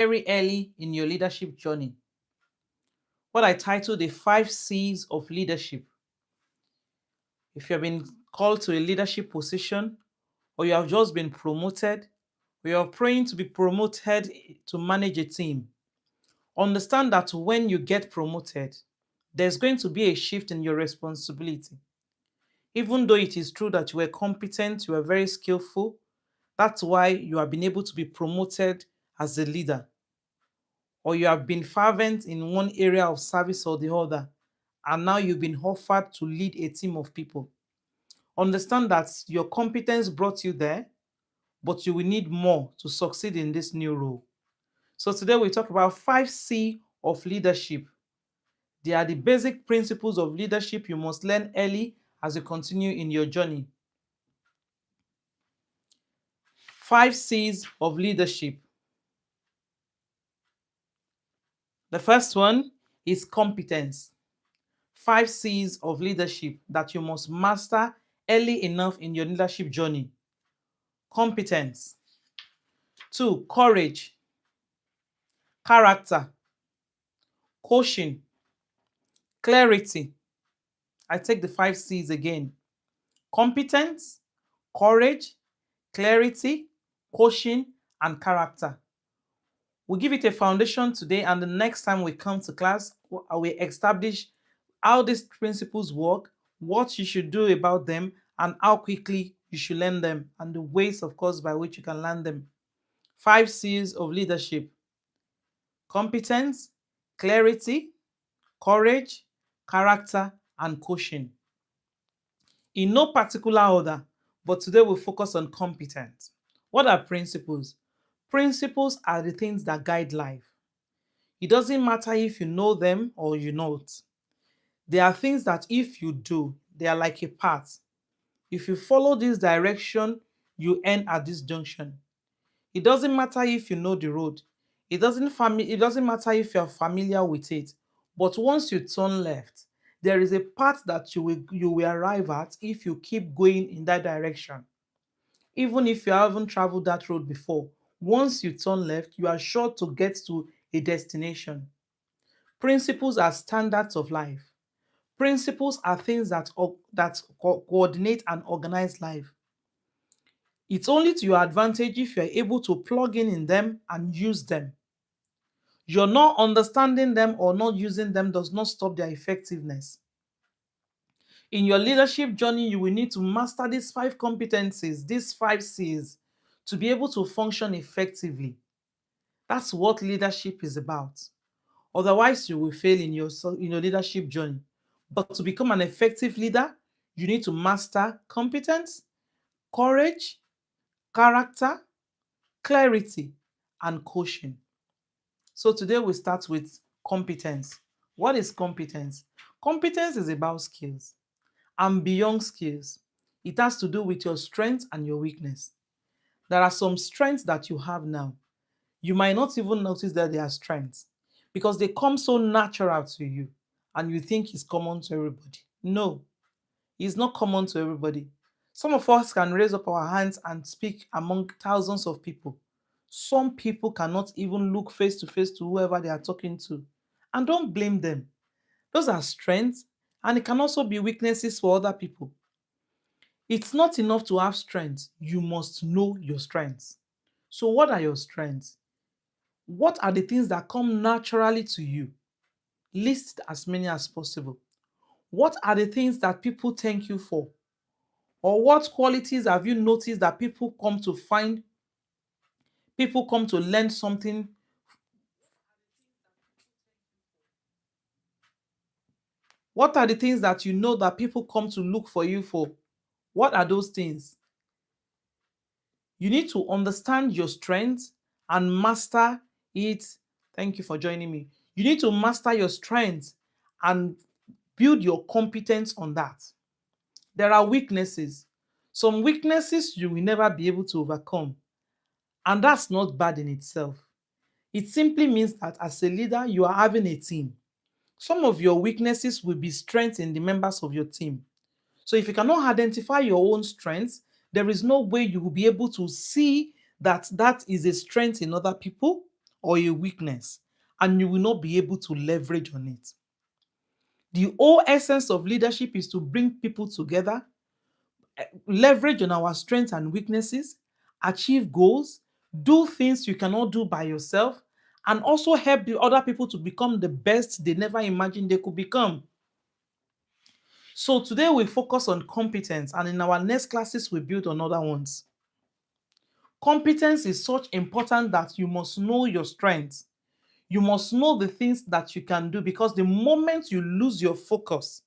very early in your leadership journey, what I titled the 5 C's of leadership. If you have been called to a leadership position, or you have just been promoted, or you're praying to be promoted to manage a team, understand that when you get promoted, there's going to be a shift in your responsibility. Even though it is true that you were competent, you were very skillful, that's why you have been able to be promoted as a leader, or you have been fervent in one area of service or the other, and now you've been offered to lead a team of people. Understand that your competence brought you there, but you will need more to succeed in this new role. So today we talk about 5C of leadership. They are the basic principles of leadership you must learn early as you continue in your journey. 5 C's of leadership. The first one is competence. 5 C's of leadership that you must master early enough in your leadership journey. Competence. 2, courage, character, coaching, clarity. I take the 5 C's again. Competence, courage, clarity, coaching, and character. We'll give it a foundation today, and the next time we come to class, we establish how these principles work, what you should do about them, and how quickly you should learn them, and the ways, of course, by which you can learn them. 5 C's of leadership: competence, clarity, courage, character, and coaching. In no particular order, but today we'll focus on competence. What are principles? Principles are the things that guide life. It doesn't matter if you know them or you don't. They are things that if you do, they are like a path. If you follow this direction, you end at this junction. It doesn't matter if you know the road. It doesn't matter if you're familiar with it. But once you turn left, there is a path that you will arrive at if you keep going in that direction. Even if you haven't traveled that road before, once you turn left, you are sure to get to a destination. Principles are standards of life. Principles are things that coordinate and organize life. It's only to your advantage if you're able to plug in them and use them. You're not understanding them or not using them does not stop their effectiveness. In your leadership journey, you will need to master these 5 competencies, these 5 C's, to be able to function effectively. That's what leadership is about. Otherwise, you will fail in your leadership journey. But to become an effective leader, you need to master competence, courage, character, clarity, and coaching. So today we start with competence. What is competence? Competence is about skills. And beyond skills, it has to do with your strengths and your weakness. There are some strengths that you have now. You might not even notice that they are strengths because they come so natural to you and you think it's common to everybody. No, it's not common to everybody. Some of us can raise up our hands and speak among thousands of people. Some people cannot even look face to face to whoever they are talking to. And don't blame them. Those are strengths, and it can also be weaknesses for other people. It's not enough to have strengths, you must know your strengths. So, what are your strengths? What are the things that come naturally to you? List as many as possible. What are the things that people thank you for? Or what qualities have you noticed that people come to learn something? What are the things that you know that people come to look for you for? What are those things? You need to understand your strengths and master it. Thank you for joining me. You need to master your strengths and build your competence on that. There are weaknesses. Some weaknesses you will never be able to overcome, and that's not bad in itself. It simply means that as a leader, you are having a team. Some of your weaknesses will be strengths in the members of your team. So if you cannot identify your own strengths, there is no way you will be able to see that that is a strength in other people or a weakness, and you will not be able to leverage on it. The whole essence of leadership is to bring people together, leverage on our strengths and weaknesses, achieve goals, do things you cannot do by yourself, and also help the other people to become the best they never imagined they could become. So today we focus on competence, and in our next classes we build on other ones. Competence is such important that you must know your strengths. You must know the things that you can do, because the moment you lose your focus,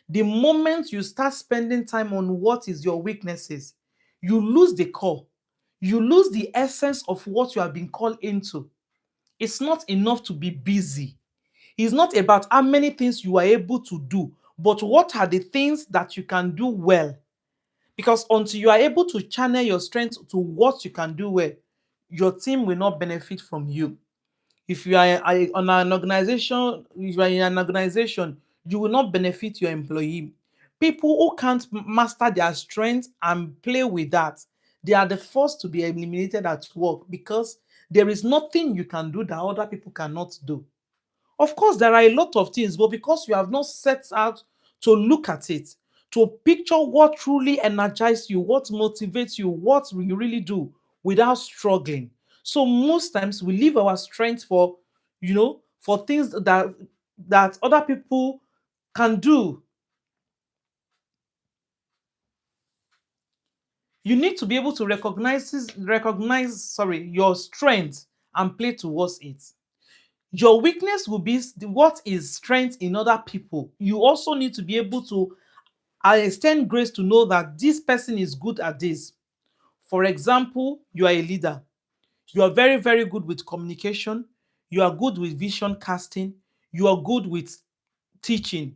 the moment you start spending time on what is your weaknesses, you lose the core. You lose the essence of what you have been called into. It's not enough to be busy. It's not about how many things you are able to do, but what are the things that you can do well. Because until you are able to channel your strength to what you can do well, your team will not benefit from you. If you are on an organization, if you are in an organization, you will not benefit your employee. People who can't master their strength and play with that, they are the first to be eliminated at work, because there is nothing you can do that other people cannot do. Of course, there are a lot of things, but because you have not set out to look at it, to picture what truly energizes you, what motivates you, what you really do without struggling. So most times we leave our strength for, for things that other people can do. You need to be able to recognize your strength and play towards it. Your weakness will be what is strength in other people. You also need to be able to extend grace to know that this person is good at this. For example, you are a leader. You are very, very good with communication. You are good with vision casting. You are good with teaching.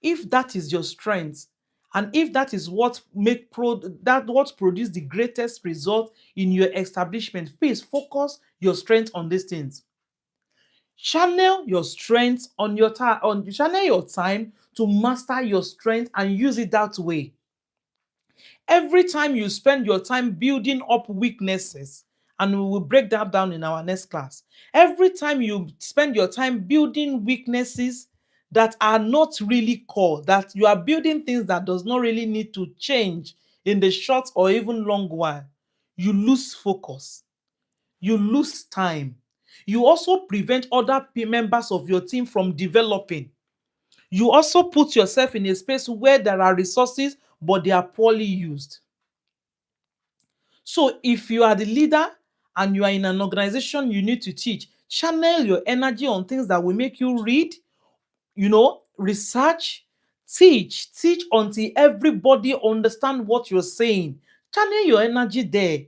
If that is your strength, and if that is what produce the greatest result in your establishment, please focus your strength on these things. Channel your strength on your time, channel your time to master your strength and use it that way. Every time you spend your time building up weaknesses, and we will break that down in our next class. Every time you spend your time building weaknesses that are not really core, that you are building things that does not really need to change in the short or even long while, you lose focus, you lose time. You also prevent other members of your team from developing. You also put yourself in a space where there are resources, but they are poorly used. So if you are the leader and you are in an organization you need to teach, channel your energy on things that will make you read, research, teach until everybody understand what you're saying. Channel your energy there.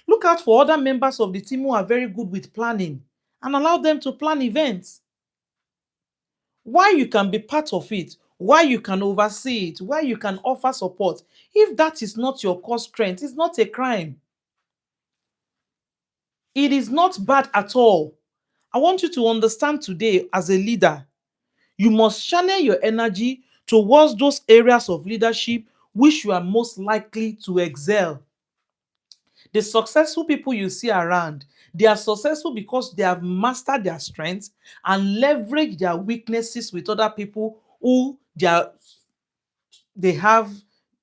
Look out for other members of the team who are very good with planning and allow them to plan events. Why you can be part of it, why you can oversee it, why you can offer support. If that is not your core strength, it's not a crime. It is not bad at all. I want you to understand today, as a leader, you must channel your energy towards those areas of leadership which you are most likely to excel. The successful people you see around, they are successful because they have mastered their strengths and leveraged their weaknesses with other people who they have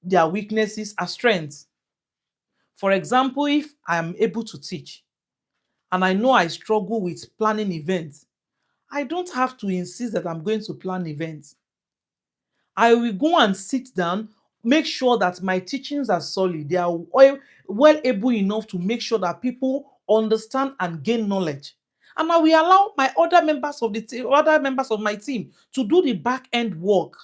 their weaknesses as strengths. For example, if I am able to teach and I know I struggle with planning events, I don't have to insist that I'm going to plan events. I will go and sit down, make sure that my teachings are solid. They are well able enough to make sure that people understand and gain knowledge. And I will allow my other members of my team to do the back end work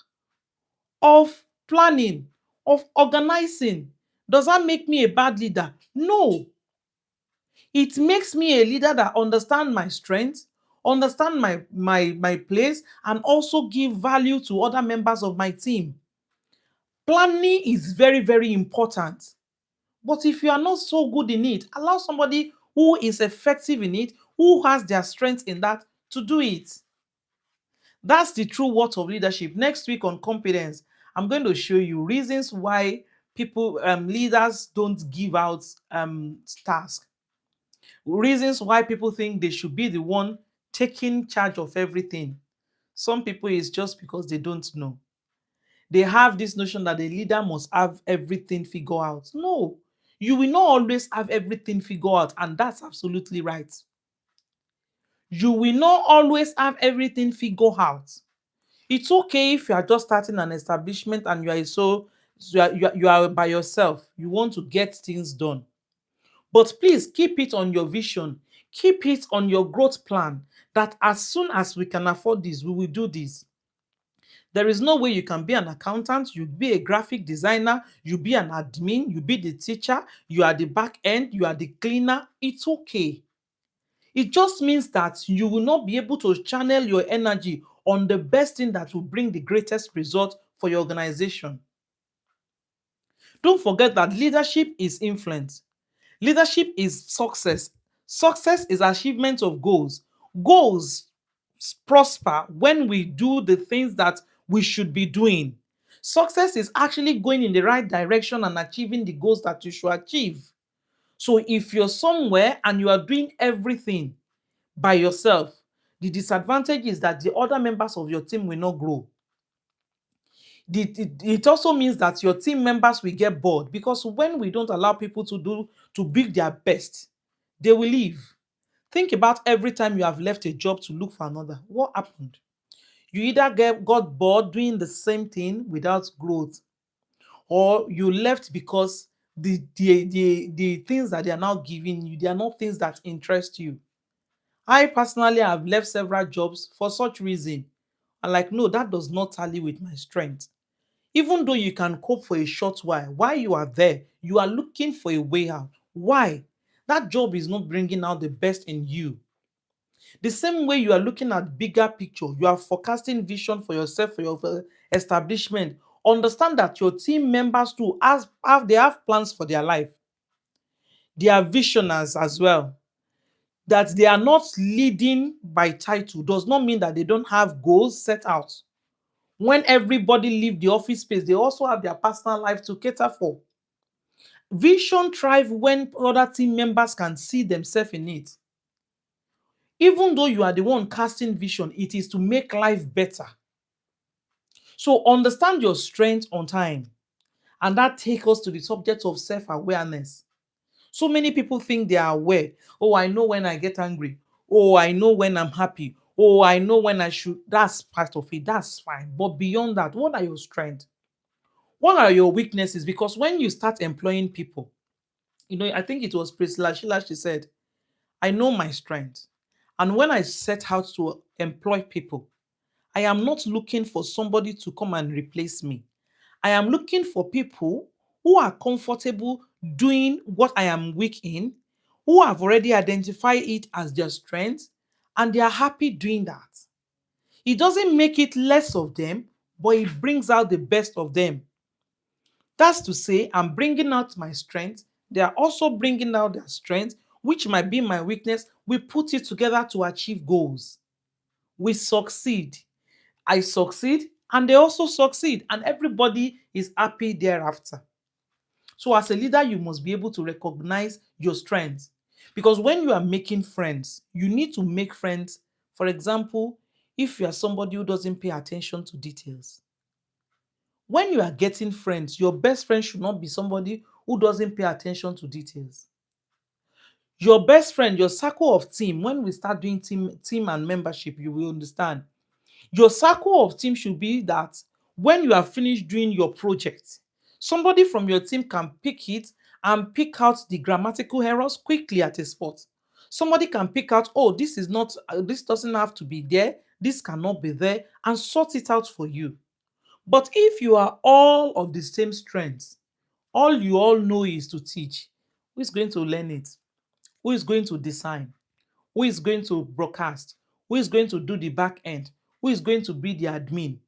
of planning, of organizing. Does that make me a bad leader? No. It makes me a leader that understand my strengths, understand my place, and also give value to other members of my team. Planning is very, very important. But if you are not so good in it, allow somebody who is effective in it, who has their strength in that, to do it. That's the true worth of leadership. Next week on competence, I'm going to show you reasons why leaders don't give out tasks. Reasons why people think they should be the one taking charge of everything. Some people is just because they don't know. They have this notion that the leader must have everything figured out. No, you will not always have everything figured out, and that's absolutely right. You will not always have everything figured out. It's okay if you are just starting an establishment and you are by yourself. You want to get things done. But please keep it on your vision, keep it on your growth plan that as soon as we can afford this, we will do this. There is no way you can be an accountant, you be a graphic designer, you be an admin, you be the teacher, you are the back end, you are the cleaner. It's okay. It just means that you will not be able to channel your energy on the best thing that will bring the greatest result for your organization. Don't forget that leadership is influence. Leadership is success. Success is achievement of goals. Goals prosper when we do the things that we should be doing. Success is actually going in the right direction and achieving the goals that you should achieve. So if you're somewhere and you are doing everything by yourself, the disadvantage is that the other members of your team will not grow. It also means that your team members will get bored, because when we don't allow people to bring their best, they will leave. Think about every time you have left a job to look for another. What happened? You either got bored doing the same thing without growth, or you left because the things that they are now giving you, they are not things that interest you. I personally have left several jobs for such reason. And like, no, that does not tally with my strength. Even though you can cope for a short while you are there, you are looking for a way out. Why? That job is not bringing out the best in you. The same way you are looking at bigger picture, you are forecasting vision for yourself, for your establishment. Understand that your team members too they have plans for their life. They are visionaries as well. That they are not leading by title does not mean that they don't have goals set out. When everybody leave the office space, they also have their personal life to cater for. Vision thrive when other team members can see themselves in it. Even though you are the one casting vision, it is to make life better. So understand your strength on time. And that takes us to the subject of self-awareness. So many people think they are aware. Oh, I know when I get angry. Oh, I know when I'm happy. Oh, I know when I should. That's part of it. That's fine. But beyond that, what are your strengths? What are your weaknesses? Because when you start employing people, I think it was Priscilla Sheila, she said, I know my strength. And when I set out to employ people, I am not looking for somebody to come and replace me. I am looking for people who are comfortable doing what I am weak in, who have already identified it as their strength, and they are happy doing that. It doesn't make it less of them, but it brings out the best of them. That's to say, I'm bringing out my strength. They are also bringing out their strength, which might be my weakness. We put it together to achieve goals. We succeed. I succeed, and they also succeed, and everybody is happy thereafter. So, as a leader, you must be able to recognize your strengths. Because when you are making friends, you need to make friends. For example, if you are somebody who doesn't pay attention to details, when you are getting friends, your best friend should not be somebody who doesn't pay attention to details. Your best friend, your circle of team, when we start doing team and membership, you will understand. Your circle of team should be that when you are finished doing your project, somebody from your team can pick it and pick out the grammatical errors quickly at a spot. Somebody can pick out, oh, this is not, this doesn't have to be there, this cannot be there, and sort it out for you. But if you are all of the same strength, all you all know is to teach, who is going to learn it? Who is going to design? Who is going to broadcast? Who is going to do the back end? Who is going to be the admin?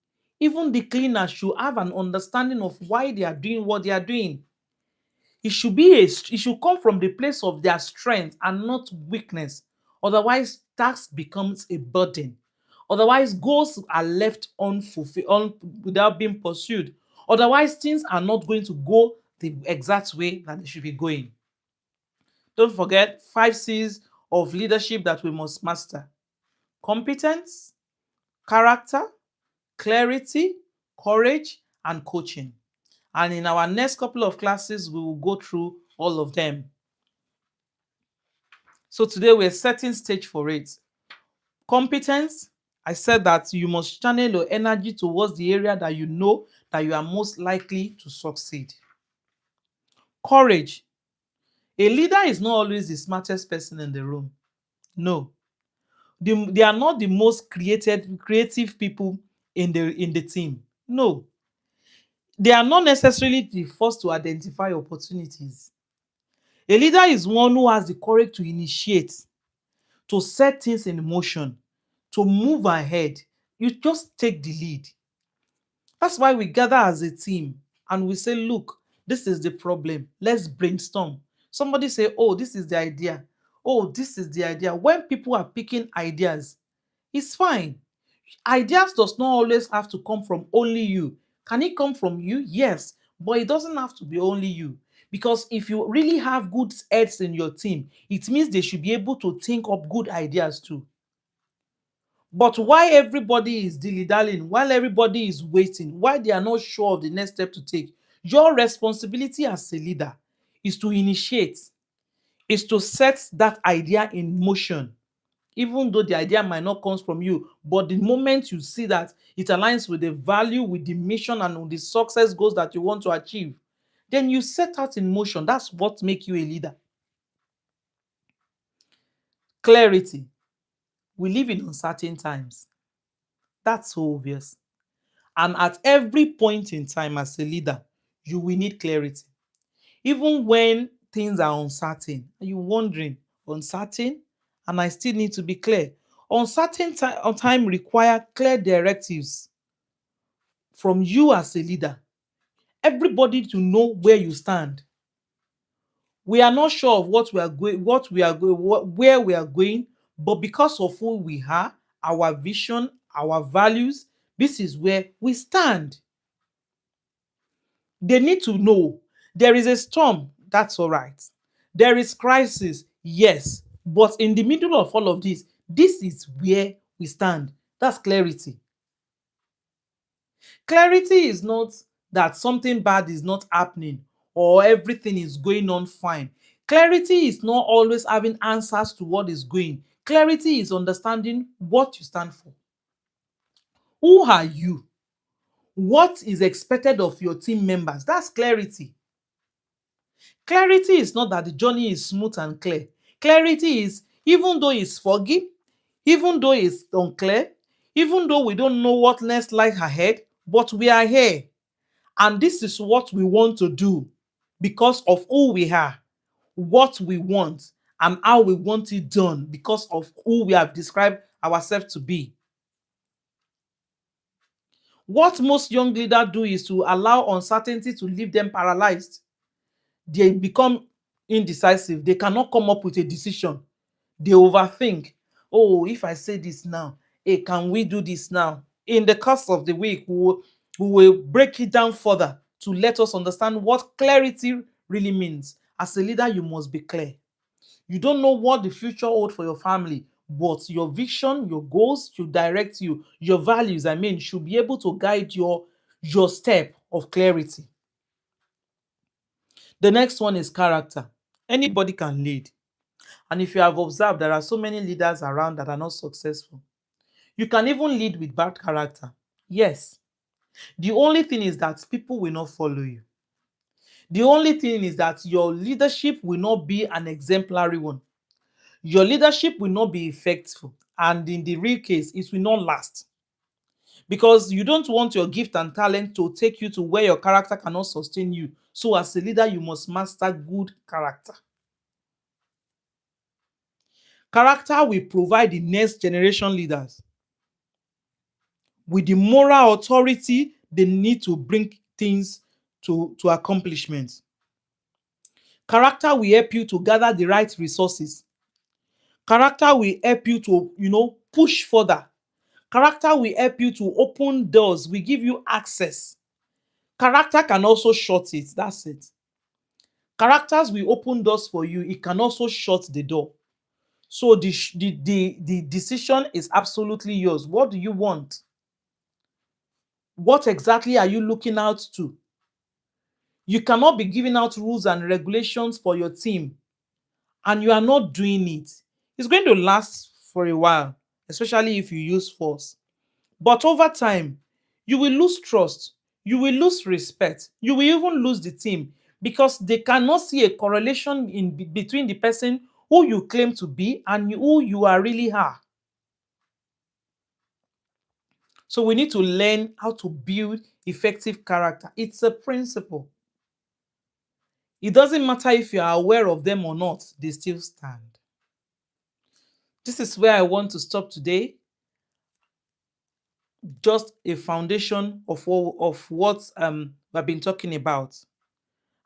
Even the cleaner should have an understanding of why they are doing what they are doing. It should come from the place of their strength and not weakness. Otherwise, task becomes a burden. Otherwise, goals are left unfulfilled without being pursued. Otherwise, things are not going to go the exact way that they should be going. Don't forget 5 C's of leadership that we must master: competence, character, clarity, courage, and coaching. And in our next couple of classes, we will go through all of them. So today we're setting stage for it. Competence, I said that you must channel your energy towards the area that you know that you are most likely to succeed. Courage, a leader is not always the smartest person in the room. No, they are not the most creative people in the team. No, they are not necessarily the first to identify opportunities. A leader is one who has the courage to initiate, to set things in motion, to move ahead. You just take the lead. That's why we gather as a team and we say, look, this is the problem. Let's brainstorm. Somebody say, oh, this is the idea. Oh, this is the idea. When people are picking ideas, it's fine. Ideas does not always have to come from only you. Can it come from you? Yes, but it doesn't have to be only you. Because if you really have good heads in your team, it means they should be able to think up good ideas too. But why everybody is dilly-dallying, while everybody is waiting, why they are not sure of the next step to take, your responsibility as a leader is to initiate, is to set that idea in motion. Even though the idea might not come from you, but the moment you see that it aligns with the value, with the mission, and with the success goals that you want to achieve, then you set out in motion. That's what makes you a leader. Clarity. We live in uncertain times. That's so obvious. And at every point in time as a leader, you will need clarity. Even when things are uncertain, are you wondering, uncertain? And I still need to be clear. Uncertain time require clear directives from you as a leader. Everybody to know where you stand. We are not sure of where we are going, but because of who we are, our vision, our values, this is where we stand. They need to know there is a storm, that's all right. There is crisis, yes. But in the middle of all of this is where we stand. That's clarity. Clarity is not that something bad is not happening or everything is going on fine. Clarity is not always having answers to what is going. Clarity is understanding what you stand for. Who are you? What is expected of your team members? That's clarity. Clarity is not that the journey is smooth and clear. Clarity is even though it's foggy, even though it's unclear, even though we don't know what next lies ahead, but we are here. And this is what we want to do because of who we are, what we want, and how we want it done because of who we have described ourselves to be. What most young leaders do is to allow uncertainty to leave them paralyzed. They become indecisive. They cannot come up with a decision. They overthink. Oh, if I say this now, hey, can we do this now? In the course of the week, we will break it down further to let us understand what clarity really means. As a leader, you must be clear. You don't know what the future holds for your family, but your vision, your goals should direct you. Your values, should be able to guide your step of clarity. The next one is character. Anybody can lead. And if you have observed, there are so many leaders around that are not successful. You can even lead with bad character. Yes. The only thing is that people will not follow you. The only thing is that your leadership will not be an exemplary one. Your leadership will not be effective. And in the real case, it will not last. Because you don't want your gift and talent to take you to where your character cannot sustain you. So as a leader, you must master good character. Character will provide the next generation leaders with the moral authority they need to bring things to accomplishment. Character will help you to gather the right resources. Character will help you to, push further. Character will help you to open doors, will give you access. Character can also shut it. That's it. Characters will open doors for you. It can also shut the door. So the decision is absolutely yours. What do you want? What exactly are you looking out to? You cannot be giving out rules and regulations for your team and you are not doing it. It's going to last for a while, especially if you use force. But over time, you will lose trust, you will lose respect, you will even lose the team because they cannot see a correlation between the person who you claim to be and who you are really are. So we need to learn how to build effective character. It's a principle. It doesn't matter if you are aware of them or not, they still stand. This is where I want to stop today. Just a foundation of what we've been talking about.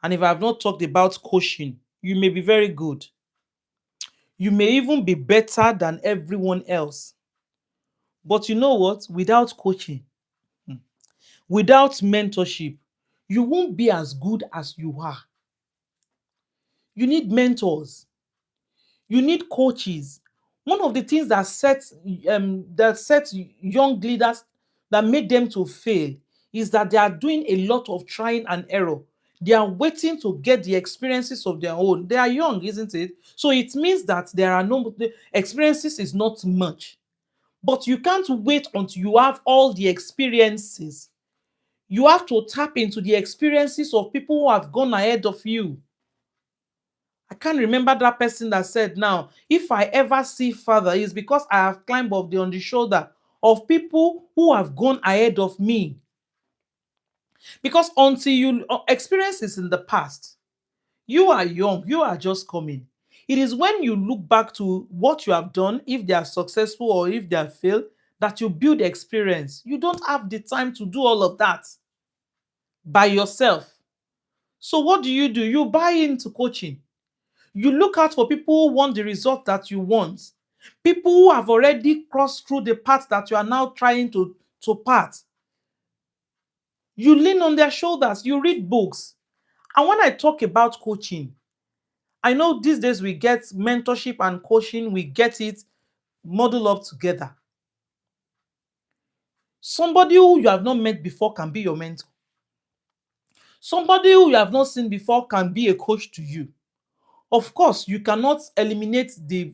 And if I have not talked about coaching, you may be very good. You may even be better than everyone else. But you know what? Without coaching, without mentorship, you won't be as good as you are. You need mentors. You need coaches. One of the things that sets young leaders that make them to fail is that they are doing a lot of trying and error. They are waiting to get the experiences of their own. They are young, isn't it? So it means that there are no the experiences is not much. But you can't wait until you have all the experiences. You have to tap into the experiences of people who have gone ahead of you. I can't remember that person that said, now, if I ever see father, it's because I have climbed up on the shoulder of people who have gone ahead of me. Because until you experience is in the past, you are young, you are just coming. It is when you look back to what you have done, if they are successful or if they have failed, that you build experience. You don't have the time to do all of that by yourself. So what do? You buy into coaching. You look out for people who want the result that you want. People who have already crossed through the path that you are now trying to part. You lean on their shoulders, you read books. And when I talk about coaching, I know these days we get mentorship and coaching, we get it modeled up together. Somebody who you have not met before can be your mentor. Somebody who you have not seen before can be a coach to you. Of course, you cannot eliminate the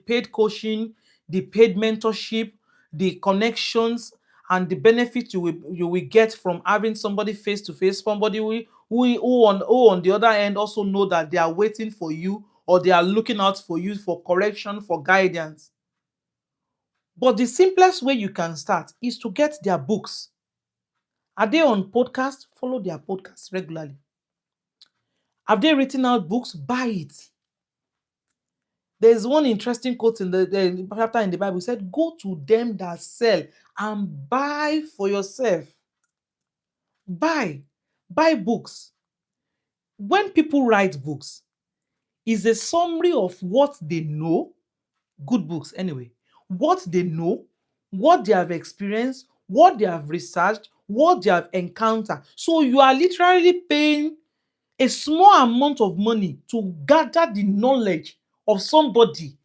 paid coaching, the paid mentorship, the connections, and the benefit you will get from having somebody face to face, somebody who on the other end also know that they are waiting for you or they are looking out for you for correction, for guidance. But the simplest way you can start is to get their books. Are they on podcast? Follow their podcasts regularly. Have they written out books? Buy it. There's one interesting quote in the chapter in the Bible. It said, go to them that sell and buy for yourself. Buy. Buy books. When people write books, it's a summary of what they know, good books anyway, what they know, what they have experienced, what they have researched, what they have encountered. So you are literally paying a small amount of money to gather the knowledge of somebody.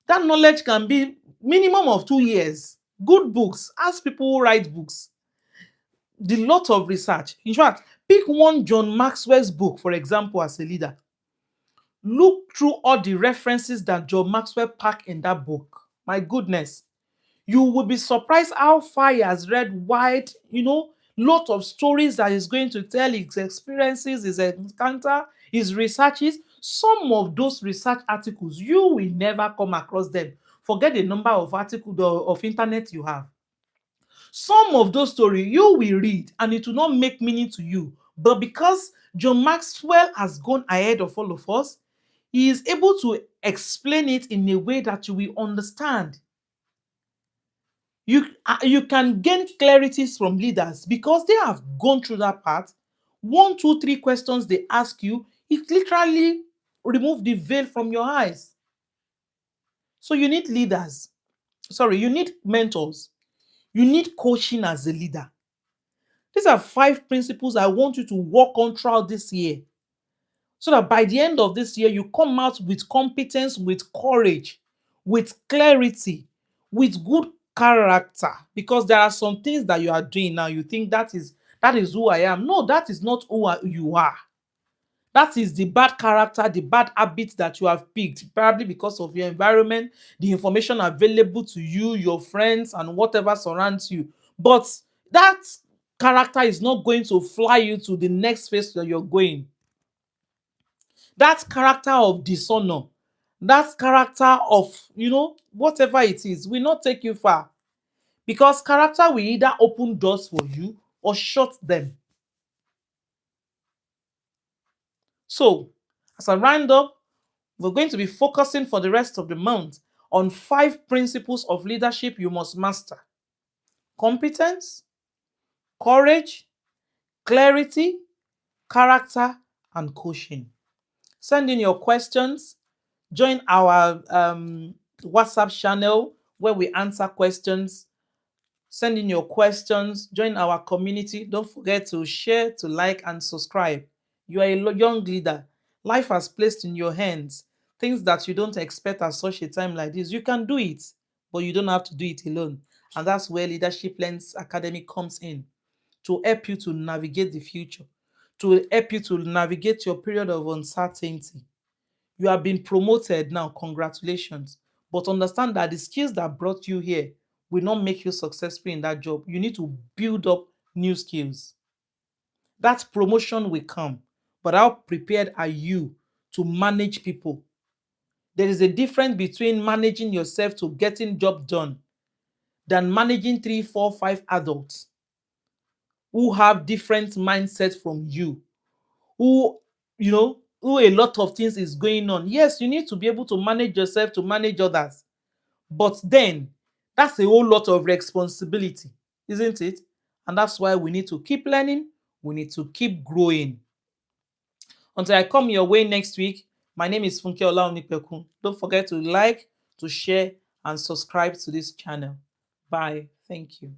That knowledge can be minimum of 2 years. Good books. Ask people who write books. The lot of research. In fact, pick one John Maxwell's book, for example, as a leader. Look through all the references that John Maxwell packed in that book. My goodness. You will be surprised how far he has read wide, lot of stories that he's going to tell, his experiences, his encounter, his researches. Some of those research articles, you will never come across them. Forget the number of articles of internet you have. Some of those stories you will read and it will not make meaning to you. But because John Maxwell has gone ahead of all of us, he is able to explain it in a way that you will understand. You can gain clarities from leaders because they have gone through that part. 1, 2, 3 questions they ask you, it literally remove the veil from your eyes. So you need leaders. Sorry, you need mentors. You need coaching as a leader. These are 5 principles I want you to work on throughout this year so that by the end of this year, you come out with competence, with courage, with clarity, with good character. Because there are some things that you are doing now, you think that is who I am. No, that is not who you are. That is the bad character, the bad habits that you have picked, probably because of your environment, the information available to you, your friends, and whatever surrounds you. But that character is not going to fly you to the next phase that you're going. That character of dishonor, that character of, whatever it is, will not take you far. Because character will either open doors for you or shut them. So, as a round up, we're going to be focusing for the rest of the month on 5 principles of leadership you must master: competence, courage, clarity, character, and coaching. Send in your questions. Join our WhatsApp channel where we answer questions. Send in your questions. Join our community. Don't forget to share, to like, and subscribe. You are a young leader. Life has placed in your hands things that you don't expect at such a time like this. You can do it, but you don't have to do it alone. And that's where Leadership Lens Academy comes in, to help you to navigate the future, to help you to navigate your period of uncertainty. You have been promoted now, congratulations. But understand that the skills that brought you here will not make you successful in that job. You need to build up new skills. That promotion will come, but how prepared are you to manage people? There is a difference between managing yourself to getting job done than managing 3, 4, 5 adults who have different mindsets from you, who, who a lot of things is going on. Yes, you need to be able to manage yourself to manage others, but then that's a whole lot of responsibility, isn't it? And that's why we need to keep learning, we need to keep growing. Until I come your way next week, my name is Funke Olaonipekun. Don't forget to like, to share, and subscribe to this channel. Bye. Thank you.